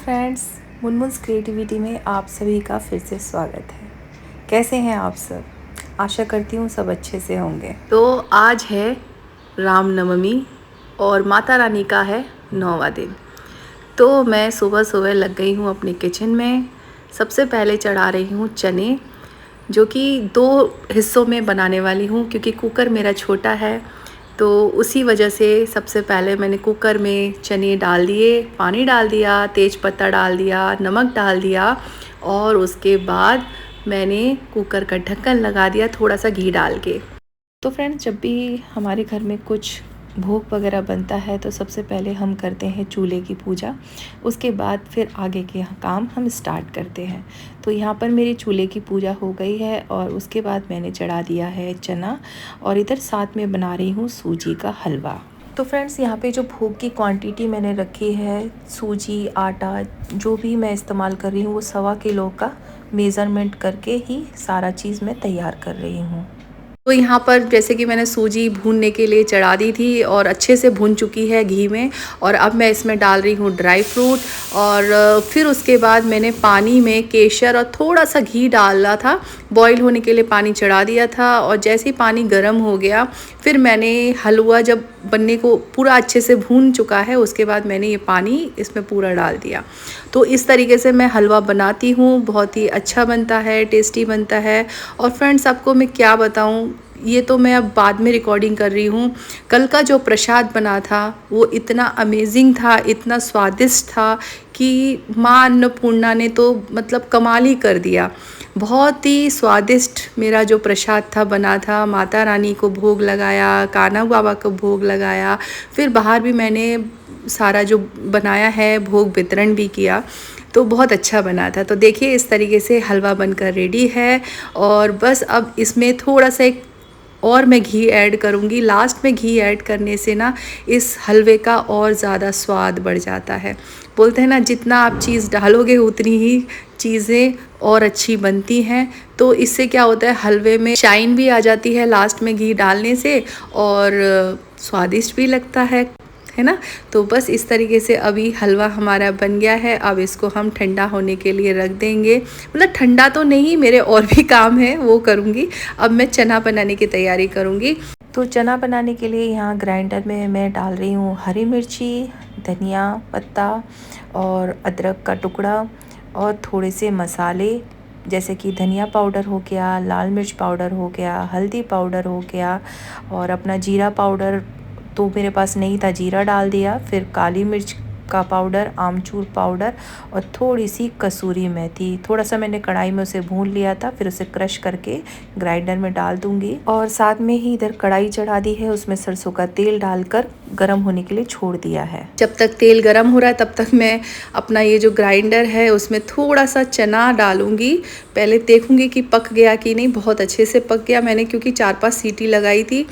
Friends, मुनमुन्स creativity में आप सभी का फिर से स्वागत है। कैसे हैं आप सब? आशा करती हूँ सब अच्छे से होंगे। तो आज है रामनवमी और माता रानी का है 9वां दिन। तो मैं सुबह सुबह लग गई हूँ अपने किचन में। सबसे पहले चढ़ा रही हूँ चने, जो कि 2 हिस्सों में बनाने वाली हूँ क्योंकि कुकर मेरा छोटा है। तो उसी वजह से सबसे पहले मैंने कुकर में चने डाल दिए, पानी डाल दिया, तेज पत्ता डाल दिया, नमक डाल दिया और उसके बाद मैंने कुकर का ढक्कन लगा दिया थोड़ा सा घी डाल के। तो फ्रेंड्स, जब भी हमारे घर में कुछ भोग वगैरह बनता है तो सबसे पहले हम करते हैं चूल्हे की पूजा। उसके बाद फिर आगे के काम हम स्टार्ट करते हैं। तो यहाँ पर मेरी चूल्हे की पूजा हो गई है और उसके बाद मैंने चढ़ा दिया है चना और इधर साथ में बना रही हूँ सूजी का हलवा। तो फ्रेंड्स, यहाँ पे जो भोग की क्वांटिटी मैंने रखी है, सूजी, आटा जो भी मैं इस्तेमाल कर रही हूँ वो 1.25 किलो का मेज़रमेंट करके ही सारा चीज़ मैं तैयार कर रही हूँ। तो यहाँ पर जैसे कि मैंने सूजी भूनने के लिए चढ़ा दी थी और अच्छे से भून चुकी है घी में, और अब मैं इसमें डाल रही हूँ ड्राई फ्रूट। और फिर उसके बाद मैंने पानी में केसर और थोड़ा सा घी डाला था, बॉईल होने के लिए पानी चढ़ा दिया था। और जैसे ही पानी गर्म हो गया फिर मैंने हलवा जब बनने को पूरा अच्छे से भून चुका है उसके बाद मैंने ये पानी इसमें पूरा डाल दिया। तो इस तरीके से मैं हलवा बनाती हूँ, बहुत ही अच्छा बनता है, टेस्टी बनता है। और फ्रेंड्स, आपको मैं क्या बताऊँ, ये तो मैं अब बाद में रिकॉर्डिंग कर रही हूँ। कल का जो प्रसाद बना था वो इतना अमेजिंग था, इतना स्वादिष्ट था कि माँ अन्नपूर्णा ने तो मतलब कमाल ही कर दिया। बहुत ही स्वादिष्ट मेरा जो प्रसाद था बना था। माता रानी को भोग लगाया, कान्हा बाबा को भोग लगाया, फिर बाहर भी मैंने सारा जो बनाया है भोग वितरण भी किया। तो बहुत अच्छा बना था। तो देखिए इस तरीके से हलवा बनकर रेडी है। और बस अब इसमें थोड़ा सा एक और मैं घी ऐड करूँगी। लास्ट में घी ऐड करने से ना इस हलवे का और ज़्यादा स्वाद बढ़ जाता है। बोलते हैं ना, जितना आप चीज़ डालोगे उतनी ही चीज़ें और अच्छी बनती हैं। तो इससे क्या होता है, हलवे में शाइन भी आ जाती है लास्ट में घी डालने से, और स्वादिष्ट भी लगता है ना। तो बस इस तरीके से अभी हलवा हमारा बन गया है। अब इसको हम ठंडा होने के लिए रख देंगे। मतलब ठंडा तो नहीं, मेरे और भी काम है वो करूँगी। अब मैं चना बनाने की तैयारी करूँगी। तो चना बनाने के लिए यहाँ ग्राइंडर में मैं डाल रही हूँ हरी मिर्ची, धनिया पत्ता और अदरक का टुकड़ा और थोड़े से मसाले जैसे कि धनिया पाउडर हो गया, लाल मिर्च पाउडर हो गया, हल्दी पाउडर हो गया और अपना जीरा पाउडर तो मेरे पास नहीं था, जीरा डाल दिया। फिर काली मिर्च का पाउडर, आमचूर पाउडर और थोड़ी सी कसूरी मेथी। थोड़ा सा मैंने कढ़ाई में उसे भून लिया था, फिर उसे क्रश करके ग्राइंडर में डाल दूंगी। और साथ में ही इधर कढ़ाई चढ़ा दी है, उसमें सरसों का तेल डालकर गरम होने के लिए छोड़ दिया है। जब तक तेल गरम हो रहा है तब तक मैं अपना ये जो ग्राइंडर है उसमें थोड़ा सा चना डालूंगी। पहले देखूंगी कि पक गया कि नहीं। बहुत अच्छे से पक गया मैंने, क्योंकि 4-5 सीटी लगाई थी।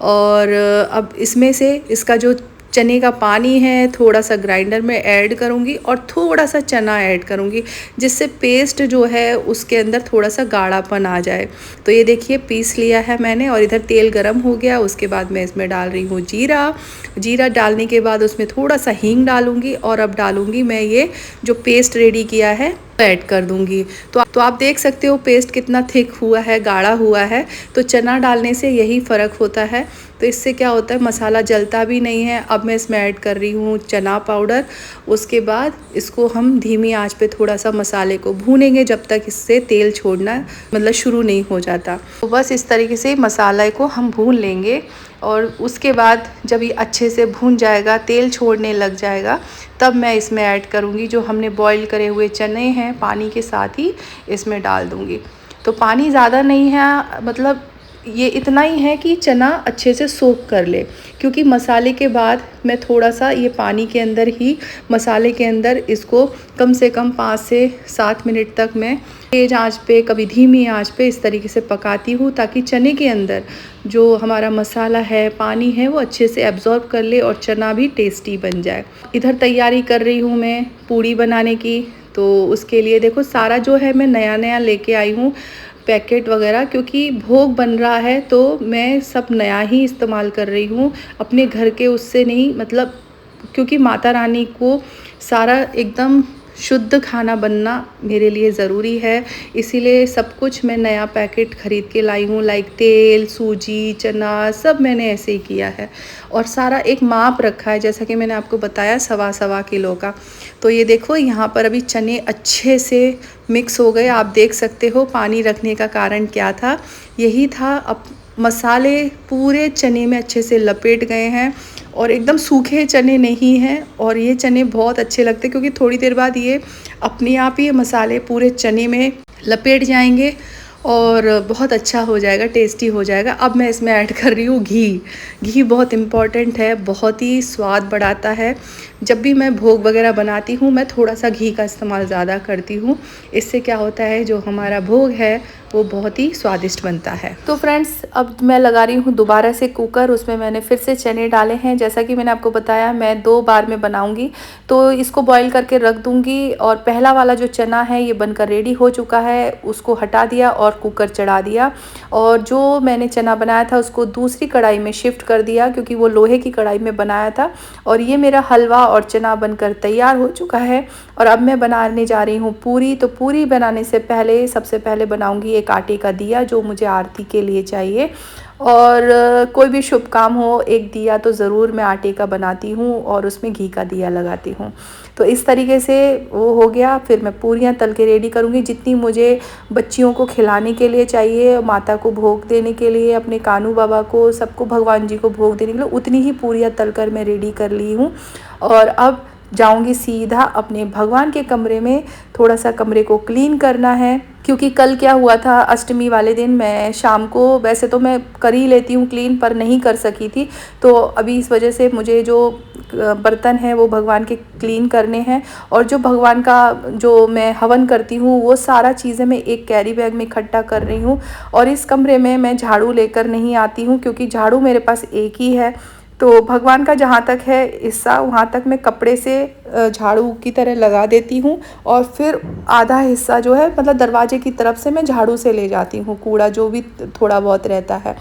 और अब इसमें से इसका जो चने का पानी है थोड़ा सा ग्राइंडर में ऐड करूँगी और थोड़ा सा चना ऐड करूँगी, जिससे पेस्ट जो है उसके अंदर थोड़ा सा गाढ़ापन आ जाए। तो ये देखिए पीस लिया है मैंने। और इधर तेल गरम हो गया, उसके बाद मैं इसमें डाल रही हूँ जीरा डालने के बाद उसमें थोड़ा सा हींग डालूँगी और अब डालूँगी मैं ये जो पेस्ट रेडी किया है ऐड कर दूंगी। तो आप देख सकते हो पेस्ट कितना थिक हुआ है, गाढ़ा हुआ है। तो चना डालने से यही फ़र्क होता है। तो इससे क्या होता है, मसाला जलता भी नहीं है। अब मैं इसमें ऐड कर रही हूँ चना पाउडर। उसके बाद इसको हम धीमी आंच पे थोड़ा सा मसाले को भूनेंगे जब तक इससे तेल छोड़ना मतलब शुरू नहीं हो जाता। तो बस इस तरीके से मसाले को हम भून लेंगे। और उसके बाद जब ये अच्छे से भून जाएगा, तेल छोड़ने लग जाएगा, तब मैं इसमें ऐड करूँगी जो हमने बॉईल करे हुए चने हैं, पानी के साथ ही इसमें डाल दूँगी। तो पानी ज़्यादा नहीं है, मतलब ये इतना ही है कि चना अच्छे से सोक कर ले, क्योंकि मसाले के बाद मैं थोड़ा सा ये पानी के अंदर ही मसाले के अंदर इसको कम से कम 5 से 7 मिनट तक मैं तेज़ आंच पे, कभी धीमी आंच पे इस तरीके से पकाती हूँ, ताकि चने के अंदर जो हमारा मसाला है, पानी है, वो अच्छे से एब्जॉर्ब कर ले और चना भी टेस्टी बन जाए। इधर तैयारी कर रही हूँ मैं पूड़ी बनाने की। तो उसके लिए देखो सारा जो है मैं नया नया लेके आई हूँ पैकेट वगैरह, क्योंकि भोग बन रहा है तो मैं सब नया ही इस्तेमाल कर रही हूँ, अपने घर के उससे नहीं। मतलब क्योंकि माता रानी को सारा एकदम शुद्ध खाना बनना मेरे लिए ज़रूरी है, इसीलिए सब कुछ मैं नया पैकेट ख़रीद के लाई हूँ, लाइक तेल, सूजी, चना सब मैंने ऐसे ही किया है। और सारा एक माप रखा है, जैसा कि मैंने आपको बताया सवा किलो का। तो ये देखो यहाँ पर अभी चने अच्छे से मिक्स हो गए, आप देख सकते हो। पानी रखने का कारण क्या था, यही था। अब मसाले पूरे चने में अच्छे से लपेट गए हैं और एकदम सूखे चने नहीं हैं। और ये चने बहुत अच्छे लगते हैं क्योंकि थोड़ी देर बाद ये अपने आप ही मसाले पूरे चने में लपेट जाएंगे और बहुत अच्छा हो जाएगा, टेस्टी हो जाएगा। अब मैं इसमें ऐड कर रही हूँ घी। घी बहुत इम्पॉर्टेंट है, बहुत ही स्वाद बढ़ाता है। जब भी मैं भोग वगैरह बनाती हूँ मैं थोड़ा सा घी का इस्तेमाल ज़्यादा करती हूँ। इससे क्या होता है, जो हमारा भोग है वो बहुत ही स्वादिष्ट बनता है। तो फ्रेंड्स, अब मैं लगा रही हूँ दोबारा से कुकर। उसमें मैंने फिर से चने डाले हैं। जैसा कि मैंने आपको बताया मैं 2 बार में बनाऊँगी, तो इसको बॉईल करके रख दूँगी। और पहला वाला जो चना है ये बनकर रेडी हो चुका है, उसको हटा दिया और कुकर चढ़ा दिया। और जो मैंने चना बनाया था उसको दूसरी कढ़ाई में शिफ्ट कर दिया क्योंकि वो लोहे की कढ़ाई में बनाया था। और ये मेरा हलवा और चना बनकर तैयार हो चुका है। और अब मैं बनाने जा रही हूँ पूरी। तो पूरी बनाने से पहले सबसे पहले बनाऊँगी एक आटे का दिया, जो मुझे आरती के लिए चाहिए। और कोई भी शुभ काम हो, एक दिया तो ज़रूर मैं आटे का बनाती हूँ और उसमें घी का दिया लगाती हूँ। तो इस तरीके से वो हो गया। फिर मैं पूरियाँ तल के रेडी करूँगी, जितनी मुझे बच्चियों को खिलाने के लिए चाहिए, माता को भोग देने के लिए, अपने कानू बाबा को, सबको भगवान जी को भोग देने के लिए, उतनी ही पूरियाँ तल कर मैं रेडी कर ली हूँ। और अब जाऊंगी सीधा अपने भगवान के कमरे में। थोड़ा सा कमरे को क्लीन करना है क्योंकि कल क्या हुआ था, अष्टमी वाले दिन मैं शाम को, वैसे तो मैं कर ही लेती हूँ क्लीन, पर नहीं कर सकी थी। तो अभी इस वजह से मुझे जो बर्तन हैं वो भगवान के क्लीन करने हैं। और जो भगवान का जो मैं हवन करती हूँ वो सारा चीज़ें मैं एक कैरी बैग में इकट्ठा कर रही हूँ। और इस कमरे में मैं झाड़ू लेकर नहीं आती हूँ क्योंकि झाड़ू मेरे पास एक ही है। तो भगवान का जहाँ तक है हिस्सा, वहाँ तक मैं कपड़े से झाड़ू की तरह लगा देती हूँ। और फिर आधा हिस्सा जो है, मतलब दरवाजे की तरफ से, मैं झाड़ू से ले जाती हूँ कूड़ा जो भी थोड़ा बहुत रहता है।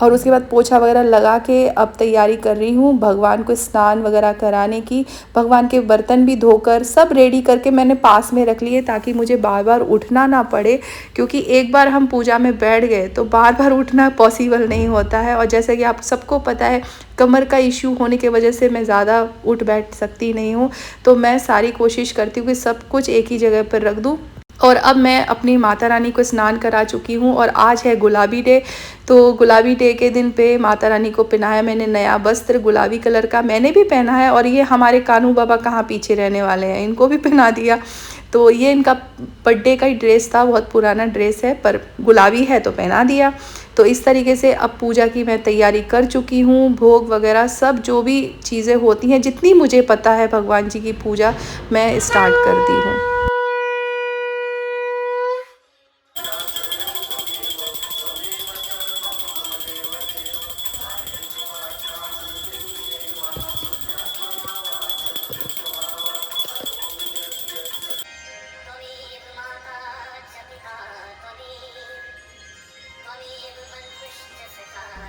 और उसके बाद पोछा वगैरह लगा के अब तैयारी कर रही हूँ भगवान को स्नान वगैरह कराने की। भगवान के बर्तन भी धोकर सब रेडी करके मैंने पास में रख लिए ताकि मुझे बार बार उठना ना पड़े, क्योंकि एक बार हम पूजा में बैठ गए तो बार बार उठना पॉसिबल नहीं होता है। और जैसे कि आप सबको पता है, कमर का इशू होने की वजह से मैं ज़्यादा उठ बैठ सकती नहीं हूँ। तो मैं सारी कोशिश करती हूँ कि सब कुछ एक ही जगह पर रख दूँ। और अब मैं अपनी माता रानी को स्नान करा चुकी हूँ और आज है गुलाबी डे। तो गुलाबी डे के दिन पे माता रानी को पहनाया मैंने नया वस्त्र गुलाबी कलर का, मैंने भी पहना है। और ये हमारे कानू बाबा कहाँ पीछे रहने वाले हैं, इनको भी पहना दिया। तो ये इनका बर्थडे का ही ड्रेस था, बहुत पुराना ड्रेस है पर गुलाबी है तो पहना दिया। तो इस तरीके से अब पूजा की मैं तैयारी कर चुकी हूँ। भोग वगैरह सब जो भी चीज़ें होती हैं, जितनी मुझे पता है भगवान जी की पूजा, मैं स्टार्ट करती हूँ।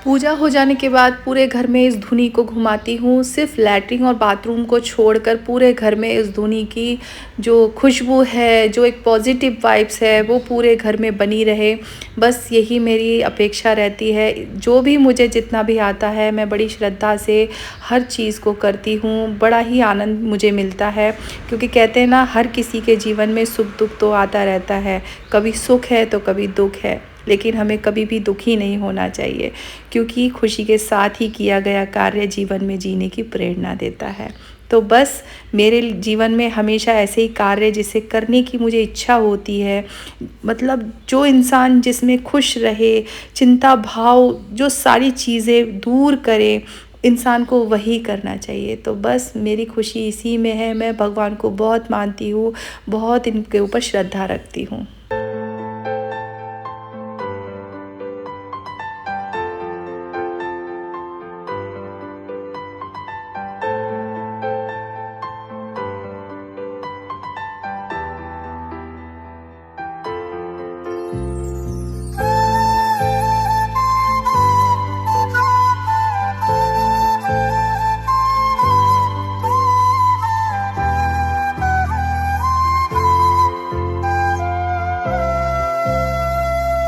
पूजा हो जाने के बाद पूरे घर में इस धुनी को घुमाती हूँ। सिर्फ लैट्रिन और बाथरूम को छोड़कर पूरे घर में इस धुनी की जो खुशबू है, जो एक पॉजिटिव वाइब्स है, वो पूरे घर में बनी रहे। बस यही मेरी अपेक्षा रहती है। जो भी मुझे जितना भी आता है, मैं बड़ी श्रद्धा से हर चीज़ को करती हूँ। बड़ा ही आनंद मुझे मिलता है क्योंकि कहते हैं ना, हर किसी के जीवन में सुख दुख तो आता रहता है। कभी सुख है तो कभी दुख है, लेकिन हमें कभी भी दुखी नहीं होना चाहिए क्योंकि खुशी के साथ ही किया गया कार्य जीवन में जीने की प्रेरणा देता है। तो बस मेरे जीवन में हमेशा ऐसे ही कार्य जिसे करने की मुझे इच्छा होती है, मतलब जो इंसान जिसमें खुश रहे, चिंता भाव जो सारी चीज़ें दूर करे, इंसान को वही करना चाहिए। तो बस मेरी खुशी इसी में है। मैं भगवान को बहुत मानती हूँ, बहुत इनके ऊपर श्रद्धा रखती हूँ।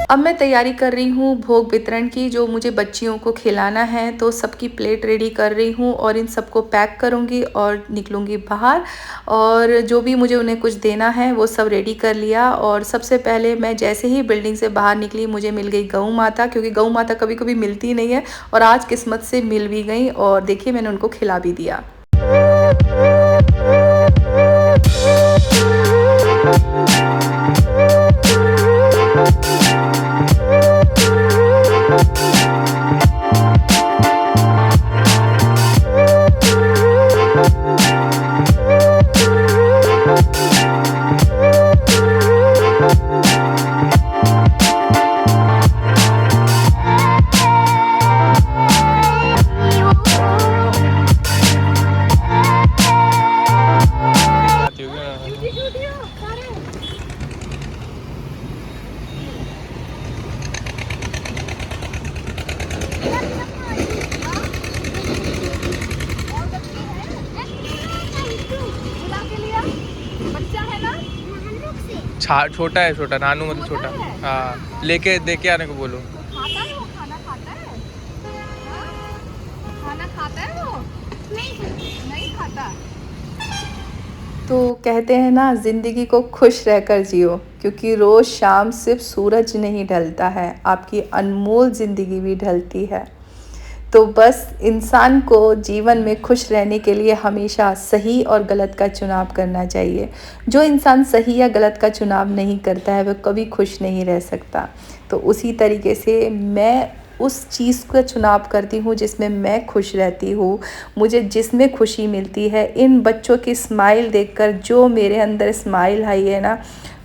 अब मैं तैयारी कर रही हूँ भोग वितरण की, जो मुझे बच्चियों को खिलाना है। तो सबकी प्लेट रेडी कर रही हूँ और इन सबको पैक करूँगी और निकलूँगी बाहर। और जो भी मुझे उन्हें कुछ देना है वो सब रेडी कर लिया। और सबसे पहले मैं जैसे ही बिल्डिंग से बाहर निकली, मुझे मिल गई गऊ माता, क्योंकि गऊ माता कभी कभी मिलती नहीं है। और आज किस्मत से मिल भी गई और देखिए मैंने उनको खिला भी दिया। छोटा है, छोटा नानू मतलब छोटा। हाँ, लेके देके आने को बोलो। खाता है वो, खाना खाता है? खाना खाता है वो? नहीं खाता। तो कहते हैं ना, ज़िंदगी को खुश रहकर जियो, क्योंकि रोज़ शाम सिर्फ सूरज नहीं ढलता है, आपकी अनमोल ज़िंदगी भी ढलती है। तो बस इंसान को जीवन में खुश रहने के लिए हमेशा सही और गलत का चुनाव करना चाहिए। जो इंसान सही या गलत का चुनाव नहीं करता है वह कभी खुश नहीं रह सकता। तो उसी तरीके से मैं उस चीज़ का चुनाव करती हूँ जिसमें मैं खुश रहती हूँ, मुझे जिसमें खुशी मिलती है। इन बच्चों की स्माइल देखकर जो मेरे अंदर स्माइल आई है ना,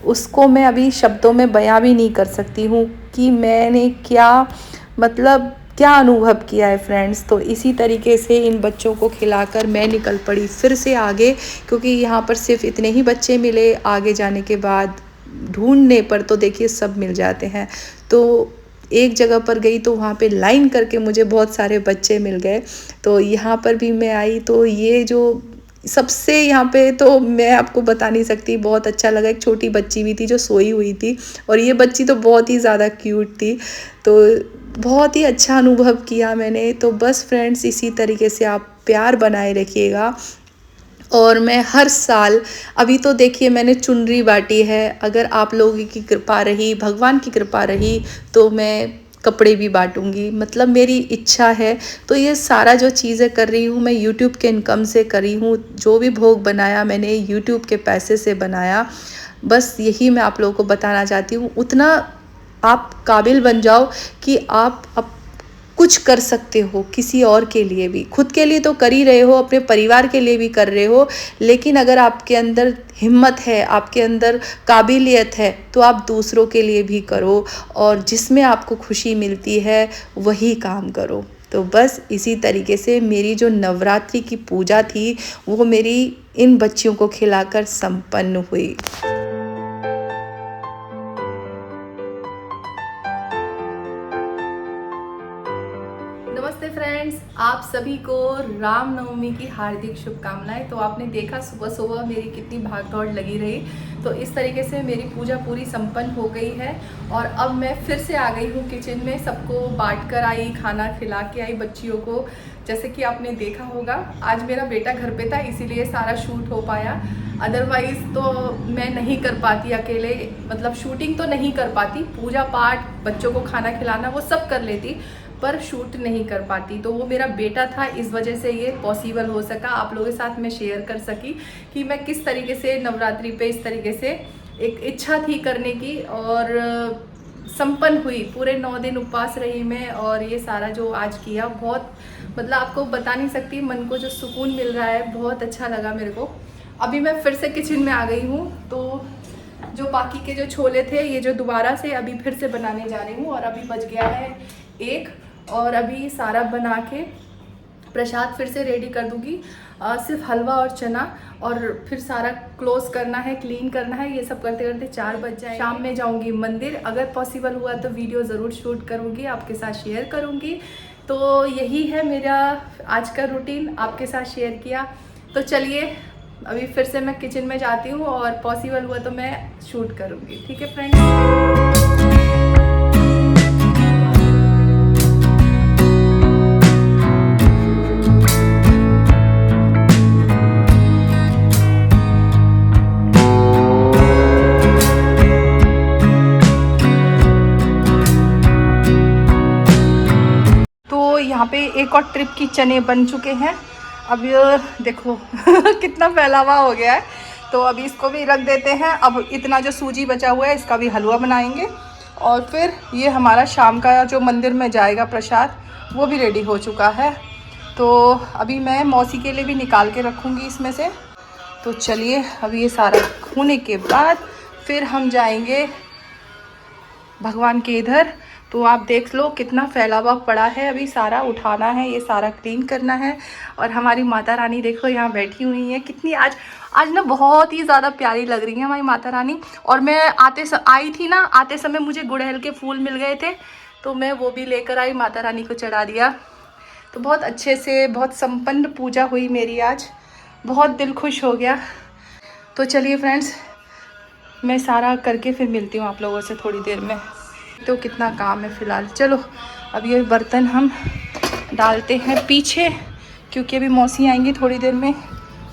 उसको मैं अभी शब्दों में बयां भी नहीं कर सकती हूँ कि मैंने क्या अनुभव किया है फ्रेंड्स। तो इसी तरीके से इन बच्चों को खिलाकर मैं निकल पड़ी फिर से आगे, क्योंकि यहाँ पर सिर्फ इतने ही बच्चे मिले। आगे जाने के बाद ढूंढने पर तो देखिए सब मिल जाते हैं। तो एक जगह पर गई तो वहाँ पे लाइन करके मुझे बहुत सारे बच्चे मिल गए। तो यहाँ पर भी मैं आई, तो ये जो सबसे यहाँ पे तो मैं आपको बता नहीं सकती, बहुत अच्छा लगा। एक छोटी बच्ची भी थी जो सोई हुई थी, और ये बच्ची तो बहुत ही ज़्यादा क्यूट थी। तो बहुत ही अच्छा अनुभव किया मैंने। तो बस फ्रेंड्स, इसी तरीके से आप प्यार बनाए रखिएगा। और मैं हर साल, अभी तो देखिए मैंने चुनरी बांटी है, अगर आप लोगों की कृपा रही, भगवान की कृपा रही, तो मैं कपड़े भी बांटूंगी। मतलब मेरी इच्छा है। तो ये सारा जो चीज़ें कर रही हूँ मैं यूट्यूब के इनकम से कर रही हूँ। जो भी भोग बनाया मैंने यूट्यूब के पैसे से बनाया। बस यही मैं आप लोगों को बताना चाहती हूँ। उतना आप काबिल बन जाओ कि आप कुछ कर सकते हो किसी और के लिए भी। खुद के लिए तो कर ही रहे हो, अपने परिवार के लिए भी कर रहे हो, लेकिन अगर आपके अंदर हिम्मत है, आपके अंदर काबिलियत है, तो आप दूसरों के लिए भी करो, और जिसमें आपको खुशी मिलती है वही काम करो। तो बस इसी तरीके से मेरी जो नवरात्रि की पूजा थी वो मेरी इन बच्चियों को खिलाकर संपन्न हुई। नमस्ते फ्रेंड्स, आप सभी को रामनवमी की हार्दिक शुभकामनाएं। तो आपने देखा सुबह सुबह मेरी कितनी भागदौड़ लगी रही। तो इस तरीके से मेरी पूजा पूरी संपन्न हो गई है, और अब मैं फिर से आ गई हूँ किचन में। सबको बांट कर आई, खाना खिला के आई बच्चियों को। जैसे कि आपने देखा होगा, आज मेरा बेटा घर पे था, इसीलिए सारा शूट हो पाया। अदरवाइज़ तो मैं नहीं कर पाती अकेले, मतलब शूटिंग तो नहीं कर पाती, पूजा पाठ, बच्चों को खाना खिलाना वो सब कर लेती, पर शूट नहीं कर पाती। तो वो मेरा बेटा था, इस वजह से ये पॉसिबल हो सका। आप लोगों के साथ मैं शेयर कर सकी कि मैं किस तरीके से नवरात्रि पे इस तरीके से एक इच्छा थी करने की, और संपन्न हुई। पूरे 9 दिन उपवास रही मैं, और ये सारा जो आज किया, बहुत मतलब आपको बता नहीं सकती, मन को जो सुकून मिल रहा है, बहुत अच्छा लगा मेरे को। अभी मैं फिर से किचन में आ गई हूँ। तो जो बाकी के जो छोले थे, ये जो दोबारा से अभी फिर से बनाने जा रही हूँ। और अभी बच गया है 1, और अभी सारा बना के प्रसाद फिर से रेडी कर दूँगी। सिर्फ हलवा और चना, और फिर सारा क्लोज करना है, क्लीन करना है। ये सब करते करते 4 बज जाए। शाम में जाऊँगी मंदिर, अगर पॉसिबल हुआ तो वीडियो ज़रूर शूट करूँगी, आपके साथ शेयर करूँगी। तो यही है मेरा आज का रूटीन, आपके साथ शेयर किया। तो चलिए अभी फिर से मैं किचन में जाती हूँ, और पॉसिबल हुआ तो मैं शूट करूँगी। ठीक है फ्रेंड्स। एक और ट्रिप की चने बन चुके हैं। अब ये देखो कितना फैलावा हो गया है। तो अभी इसको भी रख देते हैं। अब इतना जो सूजी बचा हुआ है इसका भी हलवा बनाएंगे और फिर ये हमारा शाम का जो मंदिर में जाएगा प्रसाद वो भी रेडी हो चुका है। तो अभी मैं मौसी के लिए भी निकाल के रखूँगी इसमें से। तो चलिए अभी ये सारा होने के बाद फिर हम जाएंगे भगवान के इधर। तो आप देख लो कितना फैलावा पड़ा है, अभी सारा उठाना है, ये सारा क्लीन करना है। और हमारी माता रानी देखो यहाँ बैठी हुई है, कितनी आज ना बहुत ही ज़्यादा प्यारी लग रही है हमारी माता रानी। और मैं आई थी ना, आते समय मुझे गुड़हल के फूल मिल गए थे तो मैं वो भी लेकर आई, माता रानी को चढ़ा दिया। तो बहुत अच्छे से बहुत संपन्न पूजा हुई मेरी आज, बहुत दिल खुश हो गया। तो चलिए फ्रेंड्स, मैं सारा करके फिर मिलती हूँ आप लोगों से थोड़ी देर में। तो कितना काम है फ़िलहाल। चलो अब ये बर्तन हम डालते हैं पीछे, क्योंकि अभी मौसी आएंगी थोड़ी देर में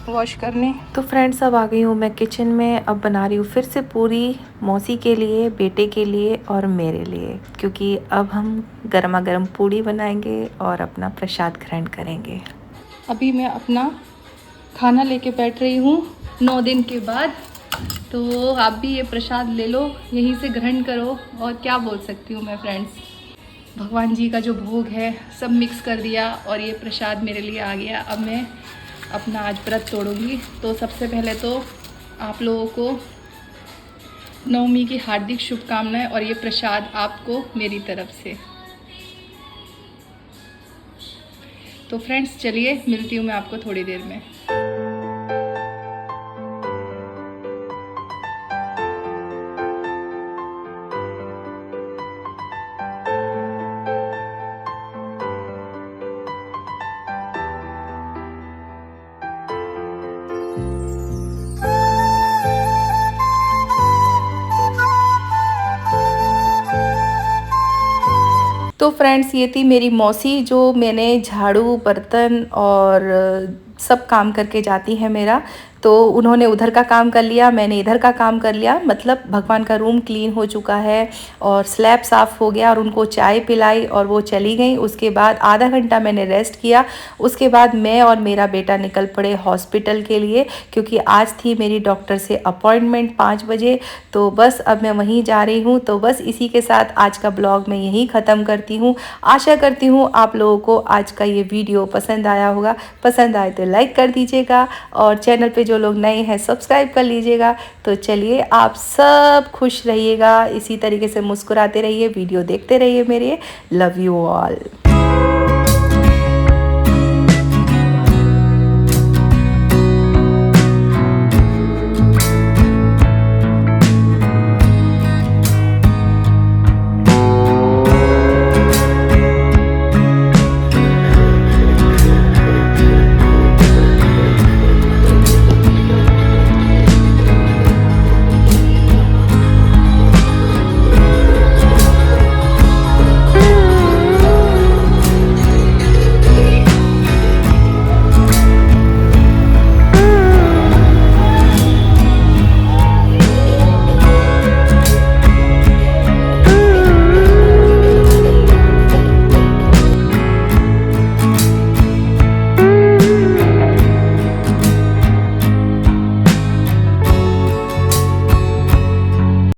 वॉश करने। तो फ्रेंड्स अब आ गई हूँ मैं किचन में। अब बना रही हूँ फिर से पूरी मौसी के लिए, बेटे के लिए और मेरे लिए, क्योंकि अब हम गर्मा गर्म पूड़ी बनाएंगे और अपना प्रसाद ग्रहण करेंगे। अभी मैं अपना खाना लेके बैठ रही हूँ 9 दिन के बाद। तो आप भी ये प्रसाद ले लो, यहीं से ग्रहण करो। और क्या बोल सकती हूँ मैं फ्रेंड्स, भगवान जी का जो भोग है सब मिक्स कर दिया और ये प्रसाद मेरे लिए आ गया। अब मैं अपना आज व्रत तोड़ूंगी। तो सबसे पहले तो आप लोगों को नवमी की हार्दिक शुभकामनाएं और ये प्रसाद आपको मेरी तरफ से। तो फ्रेंड्स चलिए मिलती हूँ मैं आपको थोड़ी देर में। तो फ्रेंड्स ये थी मेरी मौसी, जो मैंने झाड़ू बर्तन और सब काम करके जाती है मेरा। तो उन्होंने उधर का काम कर लिया, मैंने इधर का काम कर लिया। मतलब भगवान का रूम क्लीन हो चुका है और स्लैब साफ़ हो गया और उनको चाय पिलाई और वो चली गई। उसके बाद आधा घंटा मैंने रेस्ट किया। उसके बाद मैं और मेरा बेटा निकल पड़े हॉस्पिटल के लिए, क्योंकि आज थी मेरी डॉक्टर से अपॉइंटमेंट 5 बजे। तो बस अब मैं वहीं जा रही हूँ। तो बस इसी के साथ आज का ब्लॉग मैं यहीं ख़त्म करती हूँ। आशा करती हूँ आप लोगों को आज का ये वीडियो पसंद आया होगा। पसंद आए तो लाइक कर दीजिएगा और चैनल पे जो लोग नए हैं सब्सक्राइब कर लीजिएगा। तो चलिए आप सब खुश रहिएगा, इसी तरीके से मुस्कुराते रहिए, वीडियो देखते रहिए मेरे। Love you all.